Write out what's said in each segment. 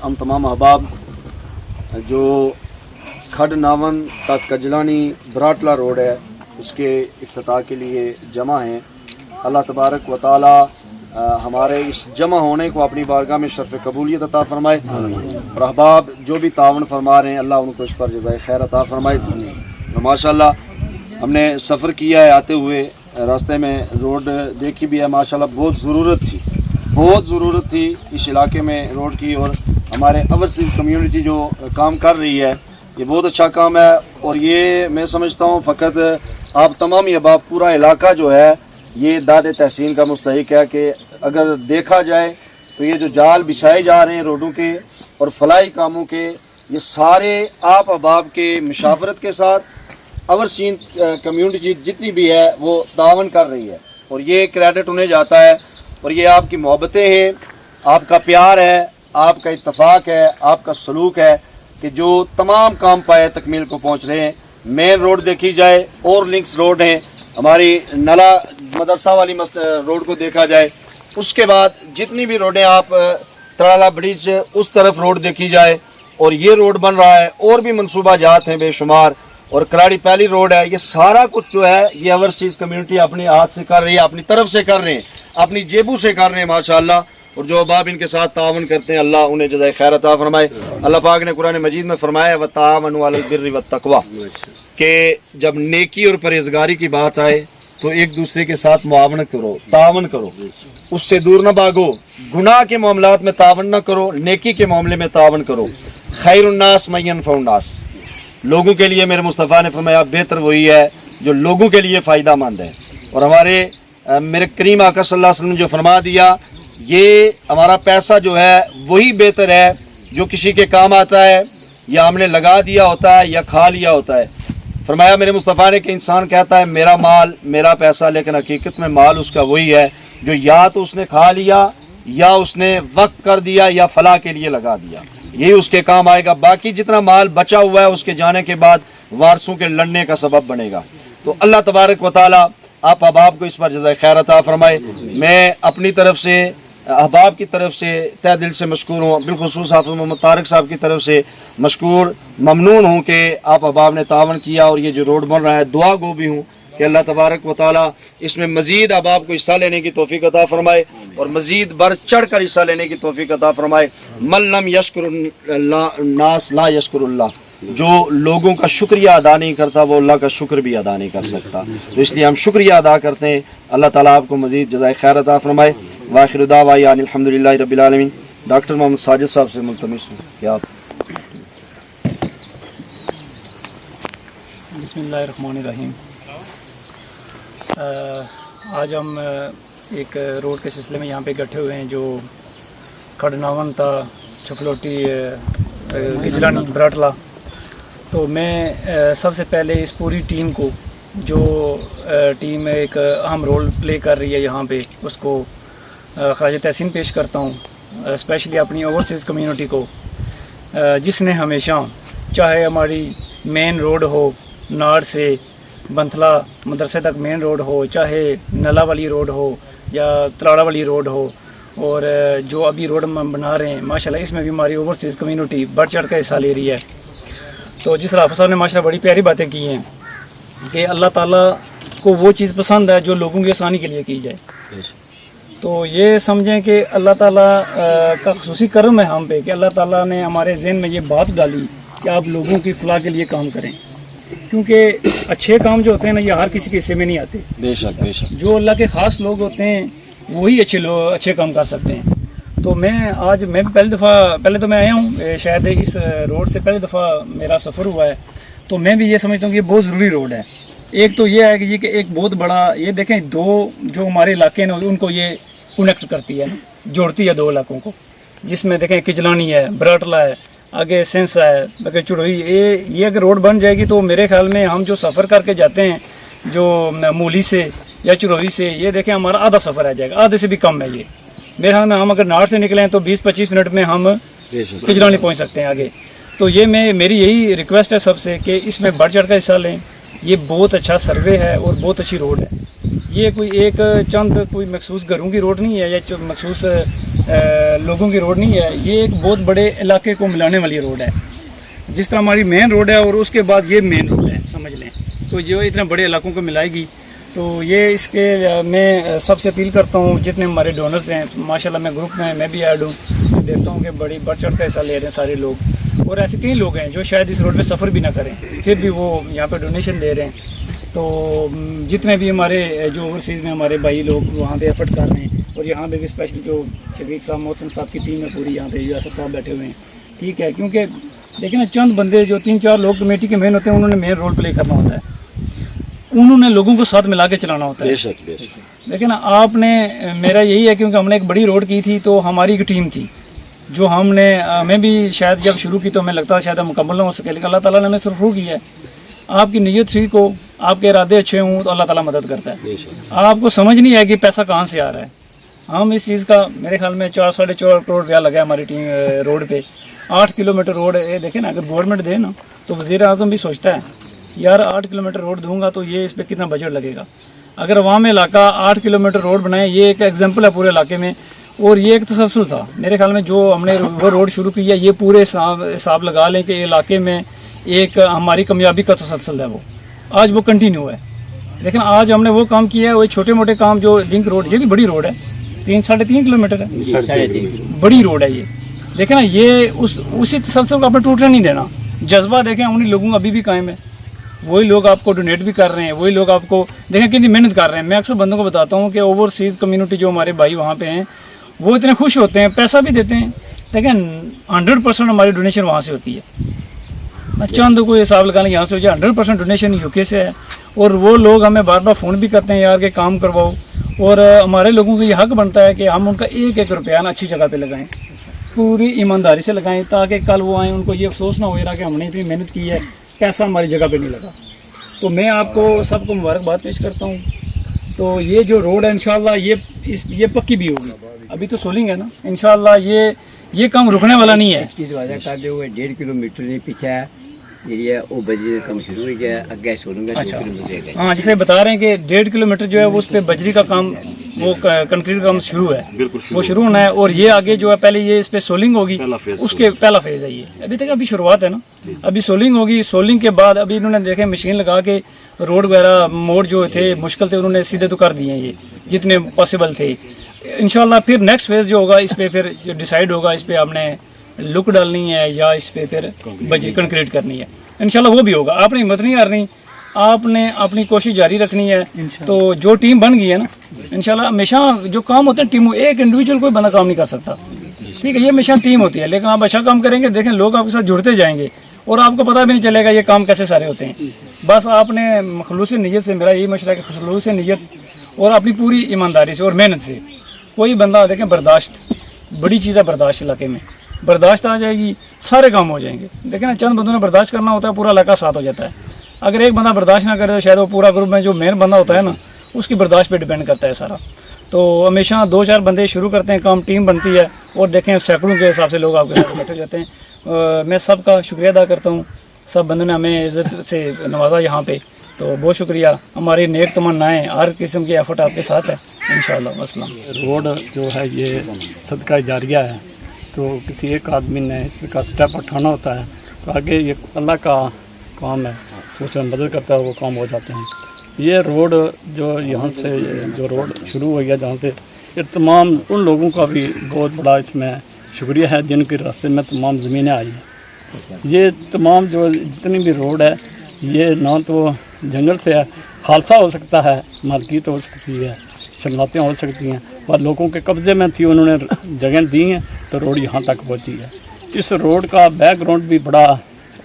हम तमाम अहबाब जो खड नावन तक कजलानी बराटला रोड है उसके इफ्तिताह के लिए जमा हैं। अल्लाह तबारक व तआला हमारे इस जमा होने को अपनी बारगाह में शर्फ कबूलियत अता फरमाए और अहबाब जो भी तावन फरमा रहे हैं अल्लाह उनको इस पर जज़ाए खैर अता फरमाए। और माशाल्लाह हमने सफ़र किया है, आते हुए रास्ते में रोड देखी भी है, माशाल्लाह बहुत ज़रूरत थी इस इलाके में रोड की। और हमारे ओवरसीज़ कम्युनिटी जो काम कर रही है ये बहुत अच्छा काम है। और ये मैं समझता हूँ फ़कत आप तमाम अहबाब पूरा इलाका जो है ये दाद तहसीन का मुस्तहिक है कि अगर देखा जाए तो ये जो जाल बिछाए जा रहे हैं रोडों के और फलाई कामों के, ये सारे आप अहबाब के मुशावरत के साथ ओवरसीन कम्युनिटी जितनी भी है वो तावन कर रही है और ये क्रेडिट उन्हें जाता है। और ये आपकी मोहब्बतें हैं, आपका प्यार है, आपका इत्तफाक है, आपका सलूक है कि जो तमाम काम पाए तकमील को पहुँच रहे हैं। मेन रोड देखी जाए और लिंक्स रोड हैं, हमारी नला मदरसा वाली रोड को देखा जाए, उसके बाद जितनी भी रोडें आप तराला ब्रिज उस तरफ रोड देखी जाए और ये रोड बन रहा है और भी मनसूबा जात हैं बेशुमार और कलाड़ी पहली रोड है। ये सारा कुछ जो है ये ओवरसीज़ कम्युनिटी अपने हाथ से कर रही है, अपनी तरफ से कर रहे हैं, अपनी जेबों से कर रहे हैं माशाअल्लाह। और जो अहबाब इनके साथ तावन करते हैं अल्लाह उन्हें जज़ाए खैर अता फरमाए। अल्लाह पाक ने कुरान मजीद में फरमाया व तावनु अलल बिर्रि वत तक़वा कि जब नेकी और परहेज़गारी की बात आए तो एक दूसरे के साथ मुआवनत करो, तावन करो, उससे दूर न भागो। गुनाह के मामलात में तावन न करो, नेकी के मामले में तावन करो। खैरुन्नास मन यनफ़उन्नास, लोगों के लिए मेरे मुस्तफ़ा ने फरमाया बेहतर वही है जो लोगों के लिए फ़ायदा मंद है। और हमारे मेरे करीम आका सल्लल्लाहु अलैहि वसल्लम ने जो फरमा दिया ये हमारा पैसा जो है वही बेहतर है जो किसी के काम आता है या हमने लगा दिया होता है या खा लिया होता है। फरमाया मेरे मुस्तफ़ा ने कि इंसान कहता है मेरा माल मेरा पैसा, लेकिन हकीकत में माल उसका वही है जो या तो उसने खा लिया या उसने वक्त कर दिया या फलाह के लिए लगा दिया, यही उसके काम आएगा। बाकी जितना माल बचा हुआ है उसके जाने के बाद वारसों के लड़ने का सबब बनेगा। तो अल्लाह तबारक व तआला आप अहबाब को इस पर जज़ाए खैर अता फरमाए। मैं अपनी तरफ से अहबाब की तरफ से तहे दिल से मशकूर हूँ, बिलखुसूस हाफ़िज़ मोहम्मद तारिक साहब की तरफ से मशकूर ममनून हूँ कि आप अहबाब ने तावन किया और ये जो रोड बन रहा है दुआ गो भी हूँ कि अल्लाह तबारक व तआला इसमें मज़ीद अहबाब को हिस्सा लेने की तौफ़ीक़ अता फरमाए और मज़ीद बढ़ चढ़ कर हिस्सा लेने की तौफ़ीक़ अता फरमाए। मन लम यशकुरुन्नास ला यशकुरुल्लाह, जो लोगों का शुक्रिया अदा नहीं करता वो अल्लाह का शुक्र भी अदा नहीं कर सकता। तो इसलिए हम शुक्रिया अदा करते हैं। अल्लाह ताला आपको मज़ीद जज़ाए खैर अता फरमाए। वाखिर दावाया अल्हम्दुलिल्लाहि रब्बिल आलमीन। डॉक्टर मोहम्मद साजिद साहब से मुल्तमिस हूँ कि आप। बिस्मिल्लाहिर्रहमानिर्रहीम। आज हम एक रोड के सिलसिले में यहाँ पे इकट्ठे हुए हैं जो खडनावन था, छफलोटी, गिजलानी, बराटला। तो मैं सबसे पहले इस पूरी टीम को जो टीम एक अहम रोल प्ले कर रही है यहाँ पे उसको ख़राज तहसीन पेश करता हूँ। स्पेशली अपनी ओवरसीज़ कम्युनिटी को जिसने हमेशा, चाहे हमारी मेन रोड हो नाड़ से बंथला मदरसे तक मेन रोड हो, चाहे नला वाली रोड हो या तलाड़ा वाली रोड हो, और जो अभी रोड हम बना रहे हैं माशाल्लाह इसमें भी हमारी ओवरसीज़ कम्युनिटी बढ़ चढ़ कर हिस्सा ले रही है। तो जिस राफ़ा साहब ने माशाल्लाह बड़ी प्यारी बातें की हैं कि अल्लाह ताला को वो चीज़ पसंद है जो लोगों की आसानी के लिए की जाए। तो ये समझें कि अल्लाह ताला का ख़ुसूसी करम है हम पे कि अल्लाह ताला ने हमारे ज़हन में ये बात डाली कि आप लोगों की फ़लाह के लिए काम करें, क्योंकि अच्छे काम जो होते हैं ना ये हर किसी के हिस्से में नहीं आते। बेशक बेशक, जो अल्लाह के ख़ास लोग होते हैं वही अच्छे काम कर सकते हैं। तो मैं पहले तो मैं आया हूँ, शायद इस रोड से पहली दफ़ा मेरा सफ़र हुआ है। तो मैं भी ये समझता हूँ कि ये बहुत ज़रूरी रोड है। एक तो ये है कि ये एक बहुत बड़ा, ये देखें दो जो हमारे इलाके हैं उनको ये कनेक्ट करती है ना, जोड़ती है दो इलाकों को, जिसमें देखें किजलानी है, बराटला है, आगे सेंसा है, बाकी चुड़ोई। ये अगर रोड बन जाएगी तो मेरे ख्याल में हम जो सफ़र करके जाते हैं जो मूली से या चुड़ोई से, ये देखें हमारा आधा सफ़र आ जाएगा, आधे से भी कम है ये। मेरे ख्याल में हम अगर नाड़ से निकलें तो 20-25 मिनट में हम किजलानी पहुँच सकते हैं आगे। तो ये मेरी यही रिक्वेस्ट है सबसे कि इसमें बढ़ चढ़ कर हिस्सा लें। ये बहुत अच्छा सर्वे है और बहुत अच्छी रोड है। یہ کوئی ایک چند کوئی مخصوص گھروں کی روڈ نہیں ہے یا مخصوص لوگوں کی روڈ نہیں ہے، یہ ایک بہت بڑے علاقے کو ملانے والی روڈ ہے. جس طرح ہماری مین روڈ ہے اور اس کے بعد یہ مین روڈ ہے سمجھ لیں، تو جو اتنے بڑے علاقوں کو ملائے گی. تو یہ اس کے میں سب سے اپیل کرتا ہوں جتنے ہمارے ڈونرز ہیں، ماشاءاللہ میں گروپ میں بھی ایڈ ہوں، دیکھتا ہوں کہ بڑی بڑھ چڑھ کا حصہ لے رہے ہیں سارے لوگ. اور ایسے کئی لوگ ہیں جو شاید اس روڈ پہ سفر بھی نہ کریں پھر بھی وہ یہاں پہ ڈونیشن دے رہے ہیں. تو جتنے بھی ہمارے جو اوورسیز میں ہمارے بھائی لوگ وہاں پہ ایفرٹ کر رہے ہیں، اور یہاں پہ بھی اسپیشلی جو شفیق صاحب محسن صاحب کی ٹیم ہے پوری یہاں پہ یاسر صاحب بیٹھے ہوئے ہیں. ٹھیک ہے، کیونکہ دیکھیں نا چند بندے جو 3-4 لوگ کمیٹی کے مین ہوتے ہیں، انہوں نے مین رول پلے کرنا ہوتا ہے، انہوں نے لوگوں کو ساتھ ملا کے چلانا ہوتا ہے. لیکن آپ نے میرا یہی ہے کیونکہ ہم نے ایک بڑی روڈ کی تھی تو ہماری ایک ٹیم تھی جو ہمیں بھی شاید جب شروع کی تو ہمیں لگتا ہے شاید مکمل نہ ہو سکے، لیکن اللہ تعالیٰ نے ہمیں شروع کی ہے. آپ کی نیت ٹھیک ہو، آپ کے ارادے اچھے ہوں تو اللہ تعالیٰ مدد کرتا ہے. آپ کو سمجھ نہیں آئے کہ پیسہ کہاں سے آ رہا ہے. ہم اس چیز کا میرے خیال میں 4-4.5 کروڑ روپیہ لگا ہے ہماری ٹیم روڈ پہ. 8 کلومیٹر روڈ ہے. دیکھیں نا، اگر گورنمنٹ دے نا تو وزیر اعظم بھی سوچتا ہے یار 8 کلومیٹر روڈ دوں گا تو یہ اس پہ کتنا بجٹ لگے گا. اگر عوام علاقہ 8 کلومیٹر روڈ بنائے، یہ ایک ایگزامپل ہے پورے علاقے میں. اور یہ ایک تسلسل تھا میرے خیال میں جو ہم نے وہ روڈ شروع کی ہے، یہ پورے حساب لگا لیں کہ علاقے میں ایک ہماری کامیابی کا تسلسل ہے. وہ آج وہ کنٹینیو ہے. لیکن آج ہم نے وہ کام کیا ہے، وہ چھوٹے موٹے کام جو لنک روڈ، یہ بھی بڑی روڈ ہے، 3-3.5 کلومیٹر ہے، بڑی روڈ ہے یہ. دیکھیں نا، یہ اسی تسلسل کو آپ نے ٹوٹنے نہیں دینا. جذبہ دیکھیں انہیں لوگوں کا ابھی بھی قائم ہے. وہی لوگ آپ کو ڈونیٹ بھی کر رہے ہیں، وہی لوگ آپ کو دیکھیں کتنی محنت کر رہے ہیں. میں اکثر بندوں کو بتاتا ہوں کہ اوورسیز کمیونٹی جو ہمارے بھائی وہاں پہ ہیں وہ اتنے خوش ہوتے ہیں، پیسہ بھی دیتے ہیں، لیکن 100% ہماری ڈونیشن وہاں سے ہوتی ہے. چند کوئی حساب لگا لیں یہاں سے ہو جائے، 100% ڈونیشن یو کے سے ہے. اور وہ لوگ ہمیں بار بار فون بھی کرتے ہیں یار کہ کام کرواؤ. اور ہمارے لوگوں کو یہ حق بنتا ہے کہ ہم ان کا ایک ایک روپیہ نا اچھی جگہ پہ لگائیں، پوری ایمانداری سے لگائیں، تاکہ کل وہ آئیں ان کو یہ افسوس نہ ہو رہا کہ ہم نے اتنی محنت کی ہے، پیسہ ہماری جگہ پہ نہیں لگا. تو میں آپ کو سب کو مبارکباد پیش کرتا ہوں. تو یہ جو روڈ ہے انشاءاللہ یہ پکی بھی ہوگی. ابھی تو سولنگ ہے نا، انشاءاللہ یہ کام رکنے والا نہیں ہے. کی وجہ کر دے ہوئے 1.5 کلومیٹر نہیں پیچھے ہے یہ وہ بجری کا کام شروع ہو گیا، اگے سولنگ ہے 2 کلومیٹر. ہاں، جسے بتا رہے ہیں کہ 1.5 کلومیٹر جو ہے وہ اس پہ بجری کا کام، وہ کنکریٹ کا کام شروع ہے، وہ شروع ہونا ہے. اور یہ آگے جو ہے پہلے یہ اس پہ سولنگ ہوگی، اس کے پہلا فیز ہے یہ. ابھی تک ابھی شروعات ہے نا، ابھی سولنگ ہوگی. سولنگ کے بعد ابھی انہوں نے دیکھیں مشین لگا کے روڈ وغیرہ موڑ جو تھے مشکل تھے انہوں نے سیدھے تو کر دیے ہیں، یہ جتنے پاسبل تھے. انشاءاللہ پھر نیکسٹ فیز جو ہوگا اس پہ پھر جو ڈیسائیڈ ہوگا اس پہ آپ نے لک ڈالنی ہے یا اس پہ پھر بجری کنکریٹ کرنی ہے. انشاءاللہ وہ بھی ہوگا. آپ نے ہمت نہیں ہارنی، آپ نے اپنی کوشش جاری رکھنی ہے. تو جو ٹیم بن گئی ہے نا، انشاءاللہ ہمیشہ جو کام ہوتے ہیں ٹیم، ایک انڈیویجول کوئی بندہ کام نہیں کر سکتا. ٹھیک ہے، یہ ہمیشہ ٹیم ہوتی ہے. لیکن آپ اچھا کام کریں گے، دیکھیں لوگ آپ کے ساتھ جڑتے جائیں گے اور آپ کو پتہ بھی نہیں چلے گا یہ کام کیسے سارے ہوتے ہیں. بس آپ نے خلوص نیت سے، میرا یہی مشورہ ہے کہ خلوص نیت اور اپنی پوری ایمانداری سے اور محنت سے کوئی بندہ دیکھیں، برداشت بڑی چیز ہے. برداشت علاقے میں برداشت آ جائے گی، سارے کام ہو جائیں گے. لیکن چند بندوں نے برداشت کرنا ہوتا ہے، پورا علاقہ ساتھ ہو جاتا ہے. اگر ایک بندہ برداشت نہ کرے تو شاید وہ پورا گروپ میں جو مین بندہ ہوتا ہے نا، اس کی برداشت پہ ڈیپینڈ کرتا ہے سارا. تو ہمیشہ 2-4 بندے شروع کرتے ہیں کام، ٹیم بنتی ہے اور دیکھیں سینکڑوں کے حساب سے لوگ آپ کے ساتھ بیٹھے جاتے ہیں. میں سب کا شکریہ ادا کرتا ہوں. سب بندوں نے ہمیں عزت سے نوازا یہاں پہ، تو بہت شکریہ. ہماری نیک تمنائیں، ہر قسم کی ایفرٹ آپ کے ساتھ ہے انشاءاللہ. السلام. روڈ جو ہے یہ صدقہ جاریہ ہے، تو کسی ایک آدمی نے اس کا سٹیپ اٹھانا ہوتا ہے تو آگے یہ اللہ کا کام ہے، تو اسے مدد کرتا ہے، وہ کام ہو جاتے ہیں. یہ روڈ جو یہاں سے جو روڈ شروع ہوئی ہے جہاں سے، یہ تمام ان لوگوں کا بھی بہت بڑا اس میں شکریہ ہے جن کے راستے میں تمام زمینیں آئی ہیں. یہ تمام جو جتنی بھی روڈ ہے یہ نہ تو جنگل سے ہے، خالصہ ہو سکتا ہے، مالکیت ہو سکتی ہے، شملاتیں ہو سکتی ہیں، اور لوگوں کے قبضے میں تھی، انہوں نے جگہ دی ہیں تو روڈ یہاں تک پہنچی ہے. اس روڈ کا بیک گراؤنڈ بھی بڑا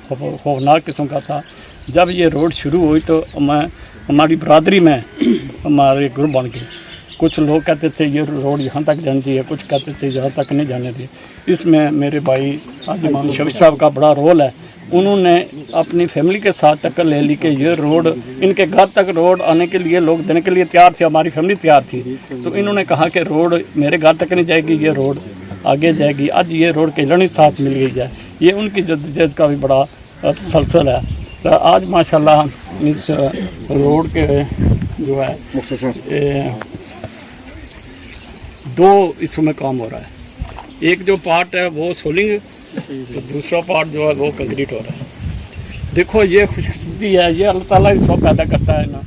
خوفناک قسم کا تھا. جب یہ روڈ شروع ہوئی تو ہماری برادری میں ہمارے گروپ بن گئے. کچھ لوگ کہتے تھے یہ روڈ یہاں تک جانتی ہے، کچھ کہتے تھے یہاں تک نہیں جانے دی. اس میں میرے بھائی حاجی امام شفیق صاحب کا بڑا رول ہے. انہوں نے اپنی فیملی کے ساتھ ٹکر لے لی کہ یہ روڈ ان کے گھر تک روڈ آنے کے لیے لوگ دینے کے لیے تیار تھے، ہماری فیملی تیار تھی. تو انہوں نے کہا کہ روڈ میرے گھر تک نہیں جائے گی، یہ روڈ آگے جائے گی. آج یہ روڈ کے لڑنے ساتھ مل گئی ہے. یہ ان کی جدوجہد کا بھی بڑا تسلسل ہے. تو آج ماشاءاللہ اس روڈ کے जो है दो हिस्सों में काम हो रहा है। एक जो पार्ट है वो सोलिंग, तो दूसरा पार्ट जो है वो कंक्रीट हो रहा है। देखो ये खुशकिस्मती है, ये अल्लाह ताला ही सब पैदा करता है ना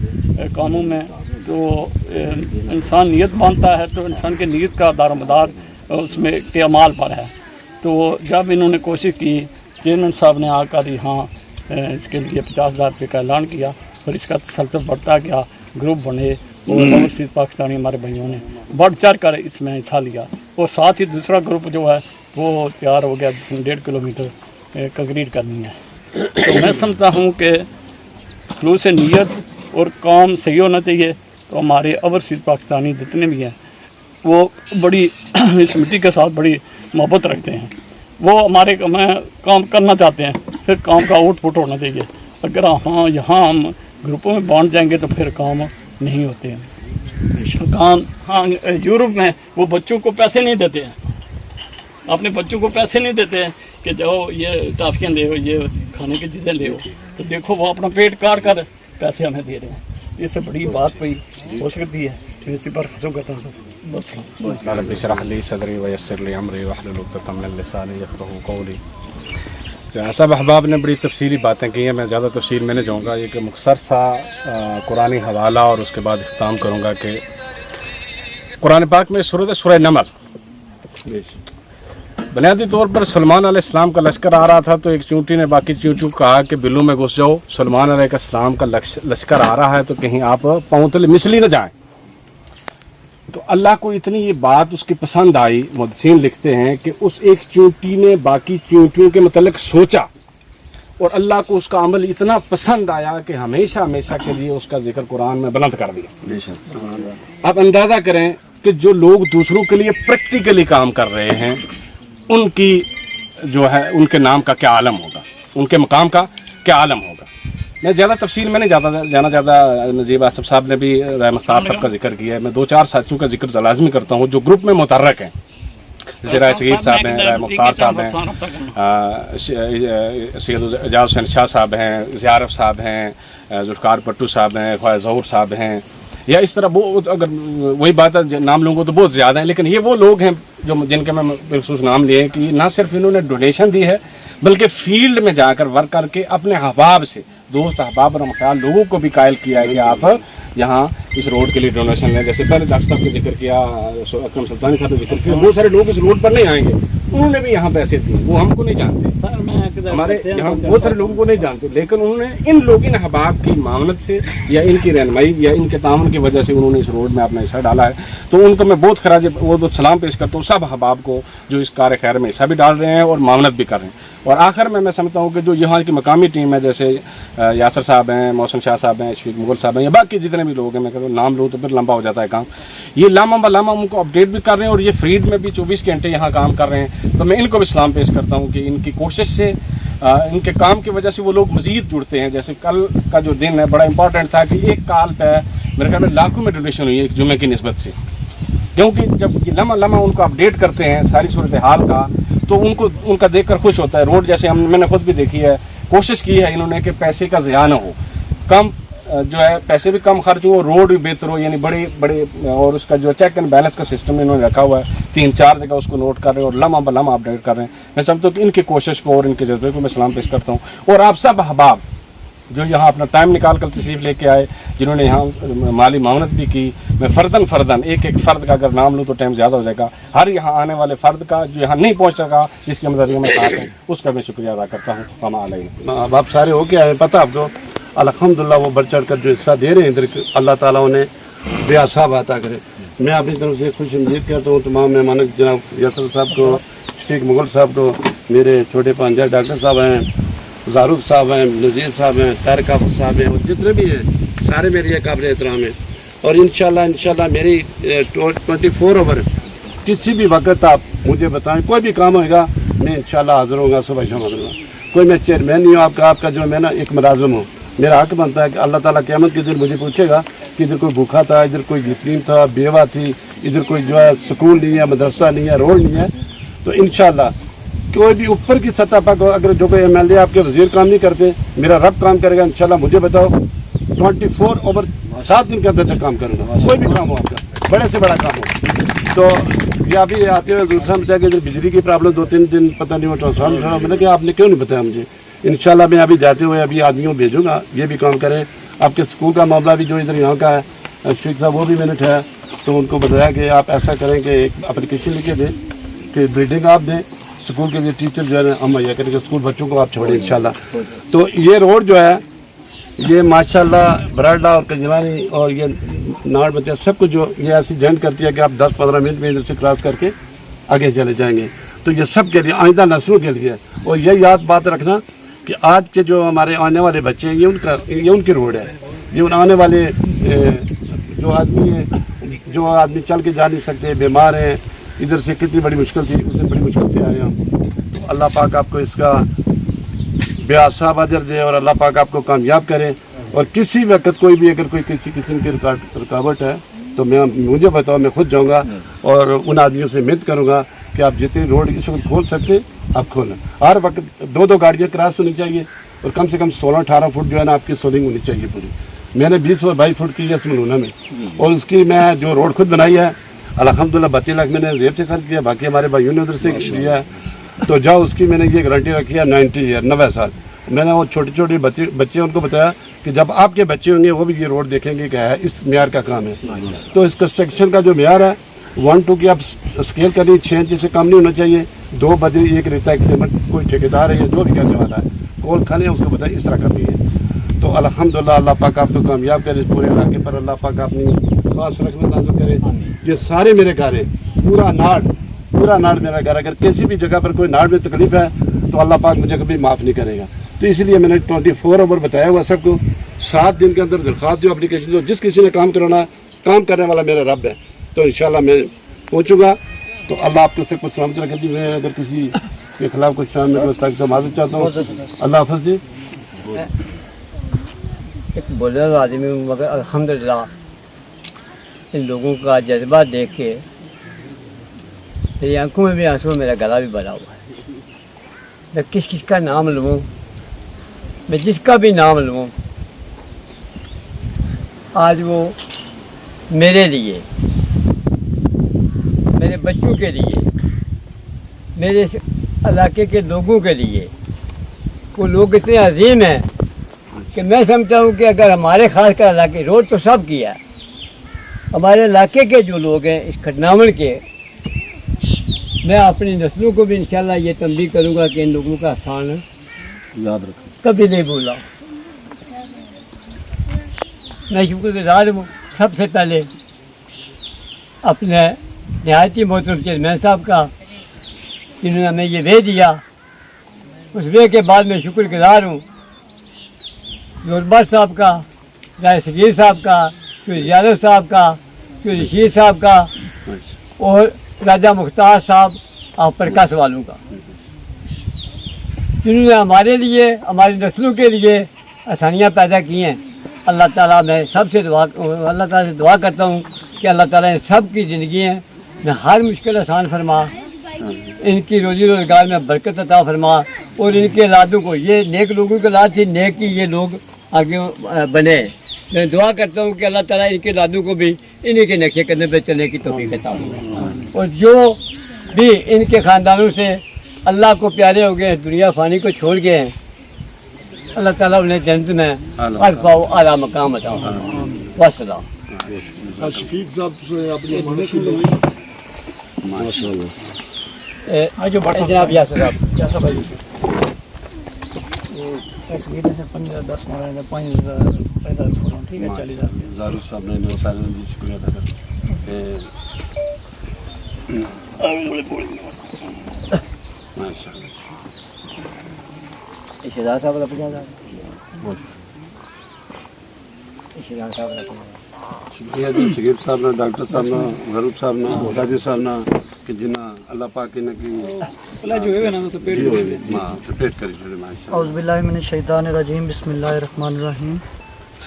कामों में। तो इंसान नीयत बांधता है तो इंसान की नीयत का दारोमदार उसमें के अमाल पर है। तो जब इन्होंने कोशिश की, चेयरमैन साहब ने आकर यहाँ इसके लिए 50,000 रुपये का ऐलान किया और इसका तसल्सल बढ़ता गया, ग्रुप बने और ओवरसीज़ पाकिस्तानी हमारे भाइयों ने बढ़ चढ़ कर इसमें हिस्सा लिया। और साथ ही दूसरा ग्रुप जो है वो तैयार हो गया, 1.5 किलोमीटर कंक्रीट करनी है। तो मैं समझता हूँ कि खलूस नीयत और काम सही होना चाहिए। तो हमारे ओवरसीज़ पाकिस्तानी जितने भी हैं वो बड़ी इस मिट्टी के साथ बड़ी मोहब्बत रखते हैं, वो हमारे में काम करना चाहते हैं, फिर काम का आउटपुट होना चाहिए। अगर हाँ यहाँ हम ग्रुपों में बांट जाएंगे तो फिर काम नहीं होते हैं। काम हाँ यूरोप में वो बच्चों को पैसे नहीं देते हैं, अपने बच्चों को पैसे नहीं देते हैं कि जाओ ये टाफियाँ ले हो, ये खाने की चीज़ें ले हो। तो देखो वो अपना पेट काट कर पैसे हमें दे रहे हैं। इससे बड़ी बात कोई हो सकती है? इसी पर खत्म बस। रब्बि इश्रह ली सदरी व यस्सिर ली अमरी वहलुल उक़दतम मिन लिसानी यफ़क़हू क़ौली। सब अहबाब ने बड़ी तफसीली बातें की हैं, मैं ज़्यादा तफसील में नहीं जाऊँगा। एक मुख्तसर सा कुरानी हवाला और उसके बाद इख्तिताम करूँगा कि कुरान पाक में सूरह नमल बुनियादी तौर पर सलमान अलैहिस्सलाम का लश्कर आ रहा था, तो एक चूंटी ने बाकी चूंटियों को कहा कि बिल्लू में घुस जाओ, सलमान अलैहिस्सलाम का लश्कर आ रहा है तो कहीं आप पाँव तले मिसली न जाएं। तो अल्लाह को इतनी ये बात उसकी पसंद आई, मुहद्दिसीन लिखते हैं कि उस एक चूंटी ने बाकी चूंटियों के मतलब सोचा और अल्लाह को उसका अमल इतना पसंद आया कि हमेशा हमेशा के लिए उसका जिक्र कुरान में बुलंद कर दिया। आप अंदाज़ा करें कि जो लोग दूसरों के लिए प्रैक्टिकली काम कर रहे हैं उनकी जो है उनके नाम का क्या आलम होगा, उनके मकाम का क्या आलम होगा। मैं ज़्यादा तफसील में नहीं जाना ज़्यादा। नजीब आसफ साहब ने भी राय मुख्तार साहब का जिक्र किया है। मैं 2-4 साथियों का जिक्र लाजमी करता हूँ जो ग्रुप में मुतर्रक हैं, जैसे राय सगीर साहब हैं, राय मुख्तार साहब हैं, सैयद एजाज हुसैन शाह साहब हैं, ज़ियारफ साहब हैं, जुल्फ़िकार भट्टू साहब हैं, ख्वाजा ज़हूर साहब हैं, या इस तरह वो अगर वही बात है नाम लूँगा तो बहुत ज़्यादा हैं। लेकिन ये वो लोग हैं जो जिनके मैं बिलखुसूस नाम लिए हैं कि ना सिर्फ इन्होंने डोनेशन दी है बल्कि फील्ड में जाकर वर्क करके अपने अहबाब से, दोस्त अहबाब और ख्याल लोगों को भी कायल किया है कि आप यहाँ इस रोड के लिए डोनेशन लें। जैसे पहले डॉक्टर साहब ने जिक्र किया, अकरम सुल्तानी साहब ने जिक्र किया, बहुत सारे लोग इस रोड पर नहीं आएंगे, उन्होंने भी यहाँ पैसे दिए। वो हमको नहीं जानते, हमारे यहाँ बहुत सारे लोगों को नहीं जानते, लेकिन उन्होंने इन लोग इन अहबाब की मामलत से या इनकी रहनुमाई या इनके ताउन की वजह से उन्होंने इस रोड में अपना हिस्सा डाला है। तो उनको मैं बहुत खराज वो सलाम पेश करता हूँ सब अहबाब को जो इस कार खैर में हिस्सा भी डाल रहे हैं और मामलत भी कर रहे हैं। और आखिर में मैं समझता हूँ कि जो यहाँ की मकामी टीम है, जैसे यासर साहब हैं, मौसम शाह साहब हैं, शफीक मुगल साहब हैं, या बाकी जितने भी लोग हैं, मैं कहता हूँ नाम लूँ तो फिर लंबा हो जाता है काम। ये लामा उनको अपडेट भी कर रहे हैं और ये फ्रीड में भी 24 घंटे यहाँ काम कर रहे हैं। तो मैं इनको भी सलाम पेश करता हूँ कि इनकी कोशिश से, इनके काम की वजह से वो लोग मज़ीद जुड़ते हैं। जैसे कल का जो दिन है बड़ा इंपॉर्टेंट था कि एक कॉल पे मेरे ख्याल में लाखों में डोनेशन हुई है एक जुमे की निस्बत से, क्योंकि जब ये लम्हा उनको अपडेट करते हैं सारी सूरत हाल का तो उनका देखकर खुश होता है। रोड जैसे मैंने खुद भी देखी है, कोशिश की है इन्होंने कि पैसे का ज़िया न हो, कम जो है पैसे भी कम खर्च हो, रोड भी बेहतर हो, यानी बड़े और उसका जो चेक एंड बैलेंस का सिस्टम इन्होंने रखा हुआ है। 3-4 जगह उसको नोट कर रहे हैं और लम्हा अपडेट कर रहे हैं। मैं समझता हूँ कि इनकी कोशिश को और इनके जज्बे को मैं सलाम पेश करता हूँ। और आप सब अहबाब जो यहाँ अपना टाइम निकाल कर तशरीफ़ लेके आए, जिन्होंने यहाँ माली मावनत भी की, मैं फ़र्दन एक फ़र्द का अगर नाम लूँ तो टाइम ज़्यादा हो जाएगा। हर यहाँ आने वाले फ़र्द का जो यहाँ नहीं पहुँच सका, जिसके मदद में साथ हूँ, उसका मैं शुक्रिया अदा करता हूँ। फमा अलैना। अब आप सारे हो के आए, पता आपको अल्हम्दुलिल्लाह वो बढ़ चढ़ कर जो हिस्सा दे रहे हैं इधर, अल्लाह ताला उन्हें बेअसाब अता करे। मैं अपनी तरफ से खुश आमदीद करता हूँ तमाम मेहमानों, जनाब यासर साहब को, शफीक मुगल साहब को, मेरे छोटे भांजा डॉक्टर साहब हैं, ज़ारूक साहब हैं, नज़ीर साहब हैं, तारिक आफत साहब हैं, और जितने भी हैं सारे मेरे काबिल एहतराम हैं। और इंशाल्लाह मेरी 24 ओवर किसी भी वक्त आप मुझे बताएं, कोई भी काम होगा मैं इंशाल्लाह हाज़िर होगा सुबह शाम। कोई मैं चेयरमैन नहीं हूँ आपका जो मैं ना एक मुलाजिम हूँ। मेरा हक बनता है कि अल्लाह ताला क़यामत के दिन मुझे पूछेगा कि इधर कोई भूखा था, इधर कोई यतीम था, बेवा थी, इधर कोई जो है स्कूल नहीं है, मदरसा नहीं है, रोड नहीं है। तो इंशाल्लाह कोई भी ऊपर की सतह पर अगर जो कोई MLA आपके वज़ीर काम नहीं करते, मेरा रब काम करेगा इंशाल्लाह। मुझे बताओ 24 ओवर 7 दिन के अंदर तक काम करूँगा, कोई भी काम हो आपका, बड़े से बड़ा काम हो। तो ये अभी आते हुए दूसरा बताया कि इधर बिजली की प्रॉब्लम 2-3 दिन पता नहीं वो ट्रांसफार्मर, मैंने कहा आपने क्यों नहीं बताया मुझे। इंशाल्लाह मैं अभी जाते हुए अभी आदमियों भेजूँगा, ये भी काम करें। आपके स्कूल का मामला भी जो इधर यहाँ का है शेख साहब, वो भी मैंने उठाया, तो उनको बताया कि आप ऐसा करें कि एक एप्लीकेशन लिखे दें कि बिल्डिंग आप दें, स्कूल के लिए टीचर जो है हम मुहैया करेंगे, स्कूल बच्चों को आप छोड़ें इंशाल्लाह। तो ये रोड जो है ये माशाल्लाह बराडला और कजलानी और ये नाड़ बतिया सब कुछ जो ये ऐसी जॉइन करती है कि आप 10-15 मिनट में इधर से क्रॉस करके आगे चले जाएंगे। तो ये सब के लिए आइंदा नस्लों के लिए, और ये याद बात रखना कि आज के जो हमारे आने वाले बच्चे हैं ये उनकी रोड है। ये उन आने वाले जो आदमी चल के जा नहीं सकते, बीमार हैं, इधर से कितनी बड़ी मुश्किल थी, उस दिन बड़ी मुश्किल से आए हम। तो अल्लाह पाक आपको इसका बेआसाब अजर दे और अल्लाह पाक आपको कामयाब करे। और किसी वक्त कोई भी अगर कोई किसी किस्म की रुकावट है तो मुझे बताओ, मैं खुद जाऊंगा और उन आदमियों से उम्मीद करूंगा कि आप जितनी रोड इस वक्त खोल सकते आप खोलें। हर वक्त 2-2 गाड़ियाँ क्रॉस होनी चाहिए और कम से कम 16-18 फुट जो है ना आपकी सोलिंग होनी चाहिए पूरी। मैंने 20 और 22 फुट की है समलूना में, और उसकी मैं जो रोड खुद बनाई है अल्हम्दुलिल्लाह 32 लाख मैंने जेब से खर्च किया, बाकी हमारे भाइयों ने उधर से लिया है। तो जाओ उसकी मैंने ये गारंटी रखी है 90 साल। मैंने वो छोटे छोटे बच्चे उनको बताया कि जब आपके बच्चे होंगे वो भी ये रोड देखेंगे क्या है, इस म्यार का काम है। तो इस कंस्ट्रक्शन का जो म्यार है 1-2 की आप स्केल करिए, 6 इंच से कम नहीं होना चाहिए। 2 बजरी 1 रेता 1 सीमेंट, कोई ठेकेदार है या जो भी करने वाला है कॉल खाने उसको बताइए इस तरह करनी है। तो अल्हम्दुलिल्लाह अल्लाह पाक आपको कामयाब करे, इस पूरे इलाके पर अल्लाह पाक अपनी खास रखमत नाज़िल करे। ये सारे मेरे घर है, पूरा नाड़ मेरा घर। अगर किसी भी जगह पर कोई नाड़ में तकलीफ है तो अल्लाह पाक मुझे कभी माफ़ नहीं करेगा। तो इसलिए मैंने 24 आवर बताया हुआ सबको, 7 दिन के अंदर दरख्वास्त दो, एप्लीकेशन दो, जिस किसी ने काम कराना, काम करने वाला मेरा रब है। तो इंशाल्लाह मैं पहुँचूँगा। तो अल्लाह आपको से कुछ सलामत रखे। मैं अगर किसी के खिलाफ कुछ माजूद चाहता हूँ, अल्लाह हाफ़िज़ जी। एक बुजुर्ग आदमी हूँ, मगर अल्हम्दुलिल्लाह इन लोगों का जज्बा देख के मेरी आंखों में भी आंसू, मेरा गला भी भरा हुआ है। मैं किस का नाम लूँ, मैं जिसका भी नाम लूँ, आज वो मेरे लिए, मेरे बच्चों के लिए, मेरे इलाके के लोगों के लिए, वो लोग इतने अजीम हैं कि मैं समझता हूँ कि अगर हमारे खास कर इलाके, रोड तो सब किया, हमारे इलाके के जो लोग हैं इस खटनावण के, मैं अपनी नस्लों को भी इंशाल्लाह ये तंबीह करूँगा कि इन लोगों का एहसान याद रखो, कभी नहीं भूला। मैं शुक्रगुजार हूँ सबसे पहले अपने नहायती मोहतरम चेयरमैन साहब का, जिन्होंने हमें ये वे दिया। उस वे के बाद मैं शुक्रगुजार हूँ जोरबार साहब का, राय सगीर साहब का, चौधरी यादव साहब का, चौधरी रशीद साहब का, और राजा मुख्तार साहब और प्रकाश वालों का, जिन्होंने हमारे लिए, हमारी नस्लों के लिए आसानियाँ पैदा की हैं। अल्लाह ताला मैं सबसे अल्लाह ताला से दुआ करता हूँ कि अल्लाह ताला इन सब की ज़िंदगी में हर मुश्किल आसान फरमा, इनकी रोज़ी रोज़गार में बरकत अता फरमा, और इनके औलादों को, ये नेक लोगों के औलाद से नेक ही ये लोग आगे बने। मैं दुआ करता हूँ कि अल्लाह ताला इनके औलादों को भी इन्हीं के नक्शे कदम पर चलने की तौफीक अता फरमाए, और जो भी इनके ख़ानदानों से अल्लाह को प्यारे हो गए, दुनिया फ़ानी को छोड़ गए हैं, अल्लाह ताला उन्हें जन्नत में अरफा व आला मकाम अता फरमाए। वस्सलाम। शफीक साहब से अपनी माशाल्लाह जनाब यासर साहब, तस्वीरें से 15-10 मारेंगे 5,000 फूलों, ठीक है 40,000। ज़ारू साहब ने सारे शुक्रिया अदा माशाल्लाह। इशरार साहब का 50,000, इशरार साहब का शुक्रिया जी सगीर साहब ने, डॉक्टर साहब ने, गरूब साहब ने, गाजी साहब ने, कि जिन्हें अल्लाह पाक ने की जो है ना तो पेट पेट करी छोड़े माशाल्लाह। औज़ुबिल्लाहि मिनश शैतानिर रजीम, बिस्मिल्लाहिर रहमानिर रहीम।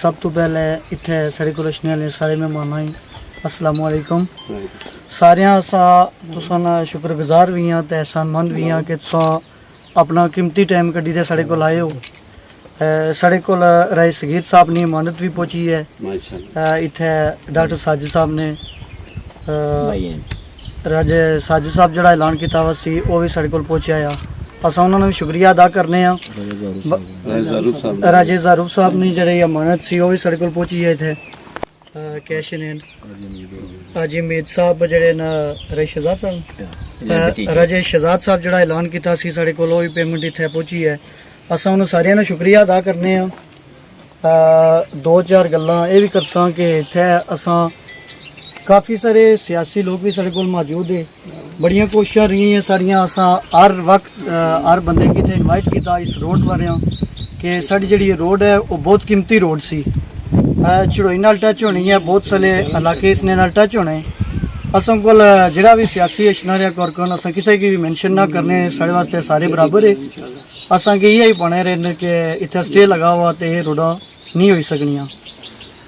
सब तो पहले इत्थे साढ़े कोल रशने वाले सारे मेहमानां गी अस्सलाम वालेकुम। सारियां तुसां शुक्रगुजार भी हाँ ते एहसानमंद भी हाँ कि तुसां अपना कीमती टाइम कड्ढी ते साढ़े कोल आए हो। साढ़े कोल राय सगीर साहब ने इमानत भी पहुंची है। माशाल्लाह इत्थे डॉक्टर साजिद साहब ने राजे साजिद साहब जड़ा ऐलान किया हुआ सी वो भी साढ़े कोल पहुंचा आ। असां उन्होंने भी शुक्रिया अदा करने आ। राजे ज़ारूफ साहब ने जड़ी अमानत सी वो भी साढ़े कोल पहुंची है। इत्थे कैश ने हाजी मीद साहब जड़े न राजे शहजाद साहब राजे शहजाद साहब जड़ा ऐलान किया सी साढ़े कोल वो भी पेमेंट इत्थे पहुंची है। असां उन्हें सारियां दा शुक्रिया अदा करने आ। दो चार गल्लां ये भी करसां कि इत्थे असां काफ़ी सारे सियासी लोग भी साढ़े कोल मौजूद है। बड़ियां कोशिशां रही हैं साड़ियां असां हर वक्त हर बंदे की इत्थे इनवाइट किया इस रोड बारे कि साड़ी जिहड़ी रोड है वो बहुत कीमती रोड सी। चढ़ोई नाल टच होनी है, बहुत सारे इलाके इसने नाल टच होने। असां कोल जिहड़ा भी सियासी इशनारिया कारकुन असां किसी की भी मैंशन ना करने, साढ़े वास्ते सारे बराबर है। असां के यही बने रहने कि इत्थे स्टे लगा हुआ तो ये रोडां नहीं हो सकनियां।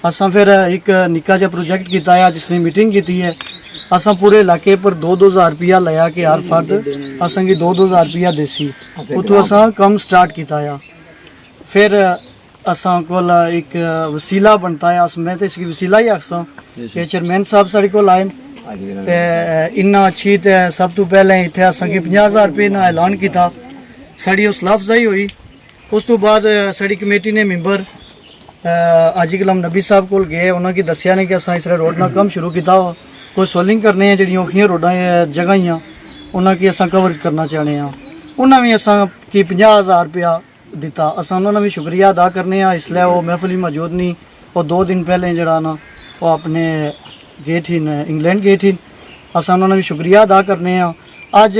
असां फिर एक निक्का जिहा प्रोजेक्ट किया है जिसने मीटिंग की है। असां पूरे इलाके पर 2-2 हज़ार रुपया लाया कि हर फर्द असां की 2-2 हज़ार रुपया देसी उतो असां कम स्टार्ट किया है। फिर असां कोल एक वसीला बनता है, मैं तो इसकी वसीला ही आखसां कि चेयरमैन साहब साढ़े कोल आए ते इन्ना अच्छी ते सब तो पहले इत्थे असां की 50,000 रुपये ना ऐलान किया। साड़ी हौसला अफजाई हुई। उस तो बाद साड़ी कमेटी ने मैंबर हाजी गुलाम नबी साहब को गए, उन्होंने दसिया ने कि असां इस रोड ना कम शुरू किया हो, कोई सोलिंग करने हैं जिहड़ियां औखियां रोडां जगह ही उन्होंने की असां कवर करना चाहते हैं। उन्होंने भी असां की 50,000 रुपया दिता। असां उन्होंने भी शुक्रिया अदा करने हैं। इसलिए वो महफिल मौजूद नहीं, वो 2 दिन पहले जड़ा ना वो अपने गए थी इंग्लैंड गए थी। असां उन्होंने भी शुक्रिया अदा करने हैं। अज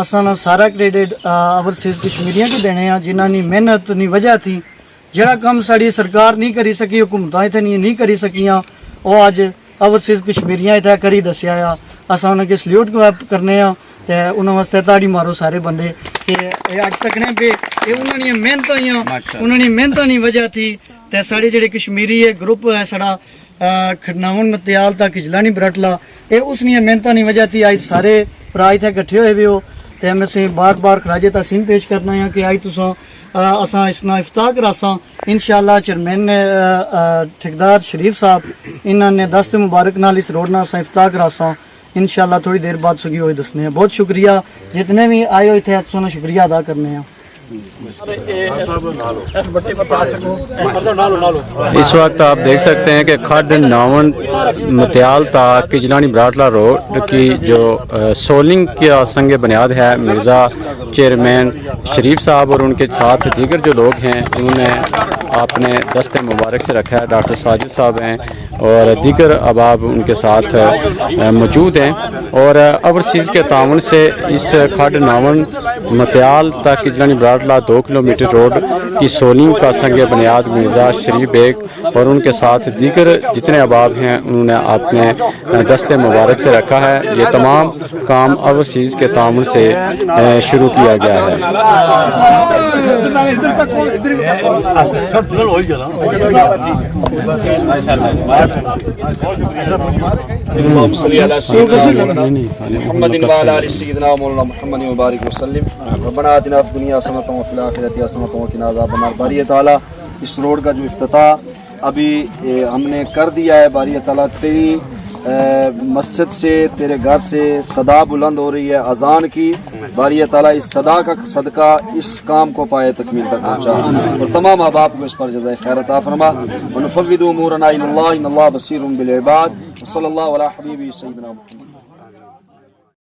असां सारा क्रेडिट ओवरसीज़ कश्मीरियां को देने हैं जिन्हों की मेहनत की वजह थी जड़ा काम साड़ी सरकार नहीं करी सकी, हुकूमतां इत्थे नहीं करी सकियां, वो अज ओवरसीज़ कश्मीरियां इत्थे करी दसिया आ। असां उन्हें सल्यूट करने आ ते उन्होंने वास्ते ताड़ी मारो सारे बंदे कि अज तक ने पे ये उन्होंने मेहनतां ही उन्होंने मेहनतां की वजह थी ते साड़ी जिहड़ी कश्मीरी ग्रुप है साड़ा खड़नावन मतियाल तक किजलानी बराटला ये उसनियां मेहनतां की वजह थी अज सारे भरा इत्थे इकट्ठे होए हुए हो। तो मैं बार बार खराजे तहसीन पेश करना है कि अज तुसां असां इसना इफ्ताह करासां इंशाअल्लाह। चेयरमैन ने ठेकेदार शरीफ साहब इन्होंने दस्त मुबारक नाल इस रोड ना असां इफ्ताह करासां इंशाअल्लाह। थोड़ी देर बाद सगी होए दसने हैं। बहुत शुक्रिया जितने भी आए हो इत्थे असां शुक्रिया अदा करने हैं। इस वक्त आप देख सकते हैं कि खड नावन मतियाल तक किजलानी बराटला रोड की जो सोलिंग का संग बुनियाद है मिर्ज़ा चेयरमैन शरीफ साहब और उनके साथ दीगर जो लोग हैं उन्होंने आपने दस्ते मुबारक से रखा है। डॉक्टर साजिद साहब हैं और दीगर अहबाब उनके साथ मौजूद हैं और ओवरसीज़ के ताउन से इस खड नावन मतियाल तक किजलानी बराटला 2 किलोमीटर रोड की सोलिंग का संग बुनियाद मिर्ज़ा शरीफ बेग और उनके साथ दीगर जितने अहबाब हैं उन्होंने अपने दस्ते मुबारक से रखा है। ये तमाम काम ओवरसीज़ के ताउन से शुरू किया गया है। इस रोड का जो इफ्तिताह अभी हमने कर दिया है, बारी ताला तेरी मस्जिद से तेरे घर से सदा बुलंद हो रही है अजान की। बारी ताला इस सदा का सदका इस काम को पाए तकमील तक पहुँचा और तमाम अहबाब को इस पर जज़ाए खैर अता फरमा। वनुफ़व्विदु उमूरना इलल्लाह इन्नल्लाह बसीरुम बिल इबाद। सल्लल्लाहु अला हबीबी सय्यिदना मुहम्मद।